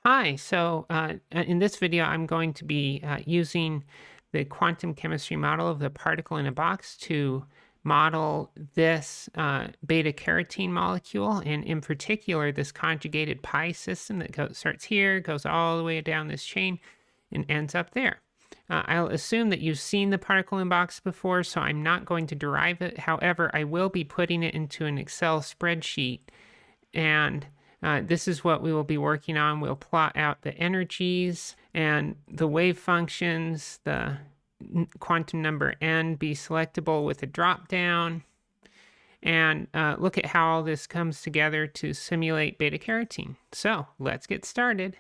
Hi, in this video, I'm going to be using the quantum chemistry model of the particle in a box to model this beta carotene molecule, and in particular, this conjugated pi system that starts here, goes all the way down this chain, and ends up there. I'll assume that you've seen the particle in box before, so I'm not going to derive it. However, I will be putting it into an Excel spreadsheet, and this is what we will be working on. We'll plot out the energies and the wave functions, the quantum number n be selectable with a drop down, and look at how all this comes together to simulate beta carotene. So let's get started.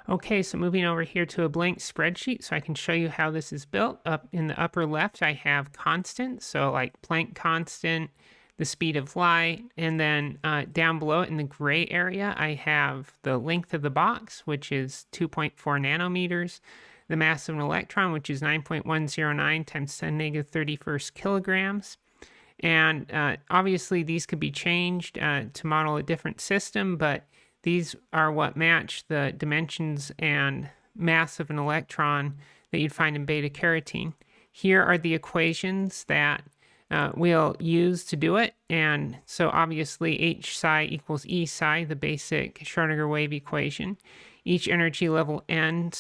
Okay, so moving over here to a blank spreadsheet so I can show you how this is built. Up in the upper left, I have constant, so like Planck constant, the speed of light, and then down below it in the gray area, I have the length of the box, which is 2.4 nanometers, the mass of an electron, which is 9.109 times 10⁻31 kilograms. And obviously these could be changed to model a different system, but these are what match the dimensions and mass of an electron that you'd find in beta carotene. Here are the equations that we'll use to do it. And so obviously H psi equals E psi, the basic Schrödinger wave equation. Each energy level n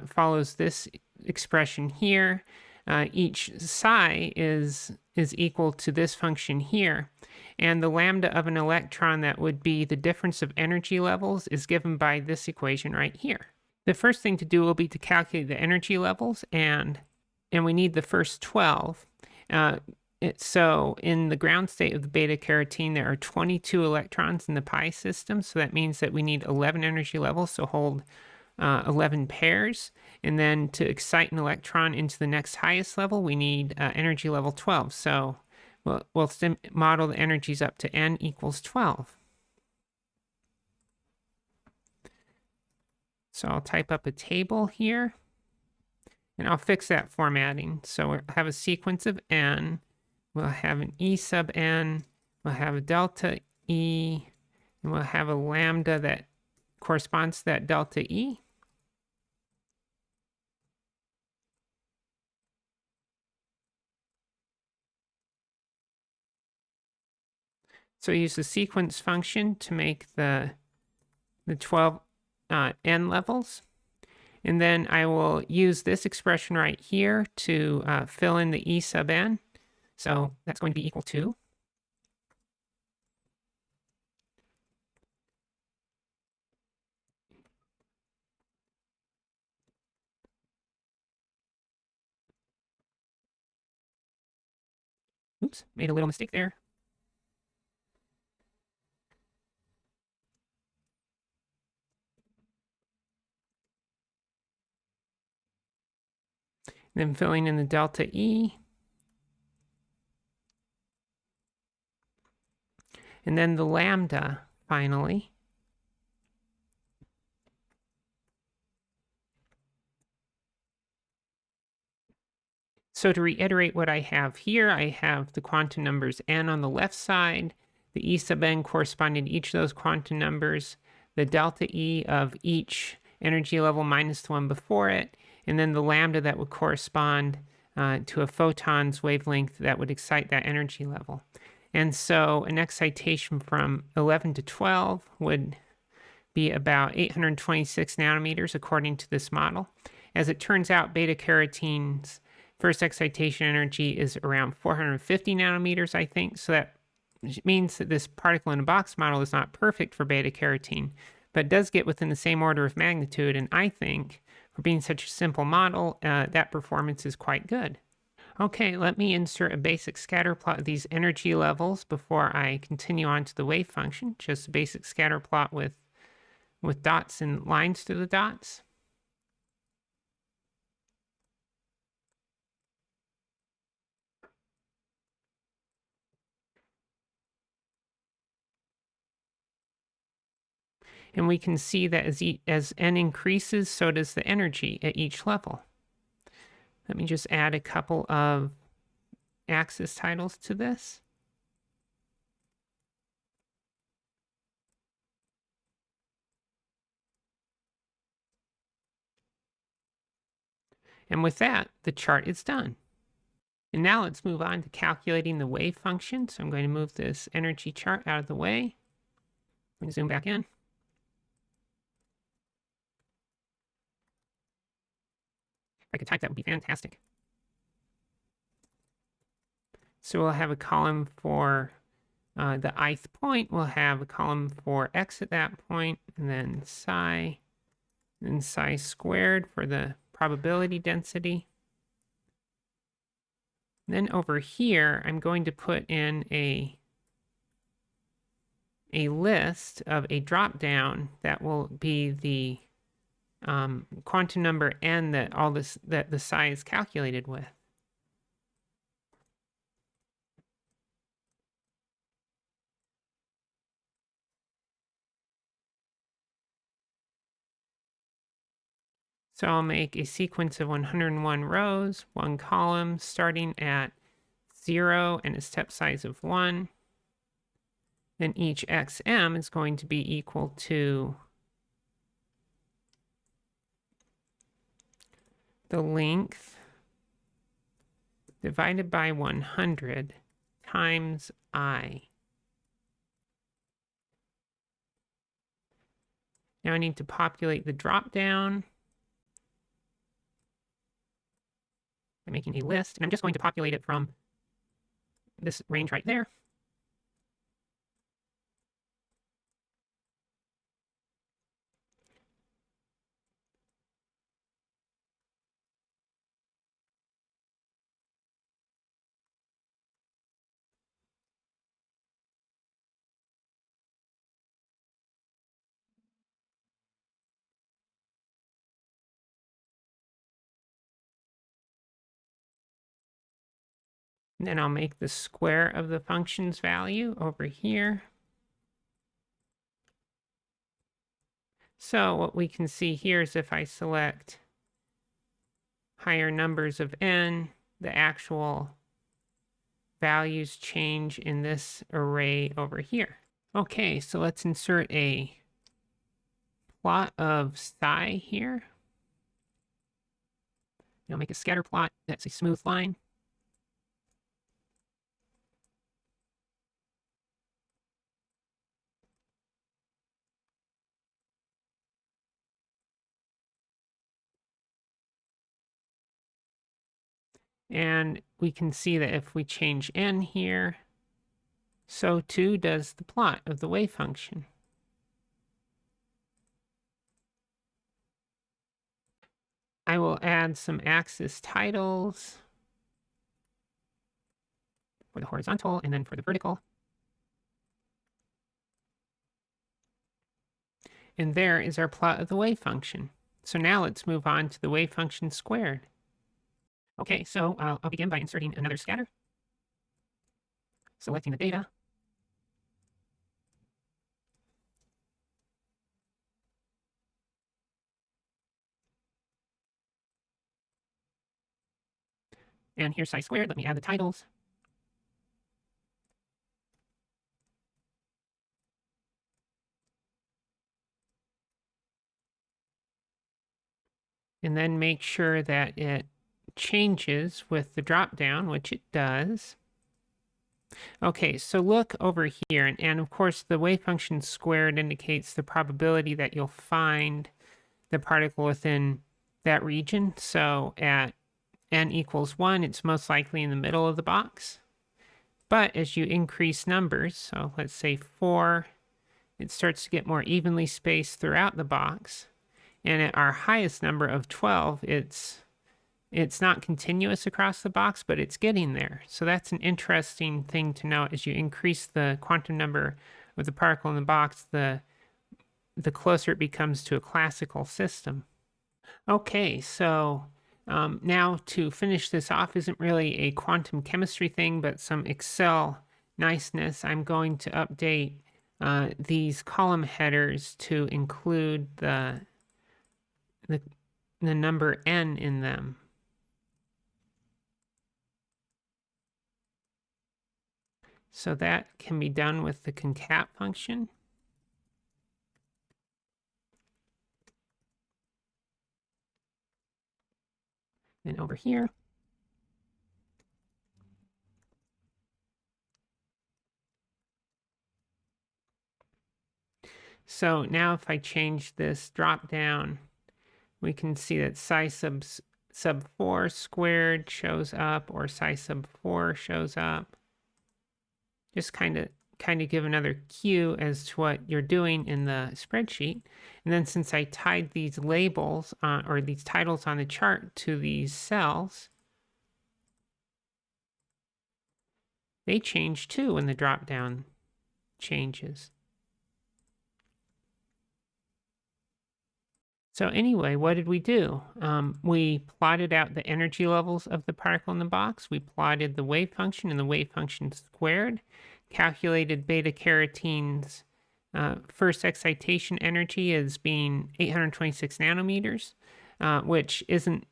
follows this expression here. Each psi is equal to this function here. And the lambda of an electron, that would be the difference of energy levels, is given by this equation right here. The first thing to do will be to calculate the energy levels, and we need the first 12. So in the ground state of the beta carotene, there are 22 electrons in the pi system. So that means that we need 11 energy levels, so hold 11 pairs. And then to excite an electron into the next highest level, we need energy level 12. So we'll model the energies up to n equals 12. So I'll type up a table here, and I'll fix that formatting. So we'll have a sequence of n. We'll have an E sub n, we'll have a delta E, and we'll have a lambda that corresponds to that delta E. So use the sequence function to make the 12 n levels. And then I will use this expression right here to fill in the E sub n. So that's going to be equal to oops, made a little mistake there. Then filling in the delta E. And then the lambda, finally. So to reiterate what I have here, I have the quantum numbers n on the left side, the E sub n corresponding to each of those quantum numbers, the delta E of each energy level minus the one before it, and then the lambda that would correspond to a photon's wavelength that would excite that energy level. And so an excitation from 11 to 12 would be about 826 nanometers according to this model. As it turns out, beta carotene's first excitation energy is around 450 nanometers, I think. So that means that this particle in a box model is not perfect for beta carotene, but does get within the same order of magnitude. And I think for being such a simple model, that performance is quite good. Okay, let me insert a basic scatter plot of these energy levels before I continue on to the wave function. Just a basic scatter plot with dots and lines through the dots. And we can see that as n increases, so does the energy at each level. Let me just add a couple of axis titles to this. And with that, the chart is done. And now let's move on to calculating the wave function. So I'm going to move this energy chart out of the way. I'm going to zoom back in. If I could type, that would be fantastic. So we'll have a column for the ith point. We'll have a column for x at that point, and then psi squared for the probability density. And then over here, I'm going to put in a list of a drop down that will be the quantum number n that the psi is calculated with. So I'll make a sequence of 101 rows, one column, starting at 0 and a step size of 1. Then each xm is going to be equal to the length divided by 100 times I. Now I need to populate the drop down by making a list, and I'm just going to populate it from this range right there. And then I'll make the square of the function's value over here. So what we can see here is if I select higher numbers of n, the actual values change in this array over here. Okay, so let's insert a plot of psi here. I'll make a scatter plot that's a smooth line. And we can see that if we change n here, so too does the plot of the wave function. I will add some axis titles for the horizontal and then for the vertical. And there is our plot of the wave function. So now let's move on to the wave function squared. Okay, so I'll begin by inserting another scatter, selecting the data. And here's psi squared. Let me add the titles. And then make sure that it changes with the drop down, which it does. Okay, so look over here, and of course the wave function squared indicates the probability that you'll find the particle within that region. So at n equals 1, it's most likely in the middle of the box. But as you increase numbers, so let's say 4, it starts to get more evenly spaced throughout the box. And at our highest number of 12, it's not continuous across the box, but it's getting there. So that's an interesting thing to note. As you increase the quantum number of the particle in the box, the closer it becomes to a classical system. Okay, so now to finish this off isn't really a quantum chemistry thing, but some Excel niceness. I'm going to update these column headers to include the number n in them. So that can be done with the concat function. and over here. So now if I change this drop down, we can see that psi sub 4 squared shows up, or psi sub 4 shows up. Just kind of give another cue as to what you're doing in the spreadsheet. And then since I tied these labels or these titles on the chart to these cells, they change too when the drop down changes. So anyway, what did we do? We plotted out the energy levels of the particle in the box. We plotted the wave function and the wave function squared, calculated beta carotene's first excitation energy as being 826 nanometers, which isn't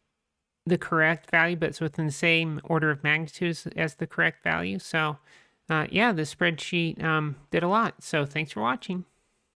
the correct value, but it's within the same order of magnitude as the correct value. So yeah, the spreadsheet did a lot. So thanks for watching.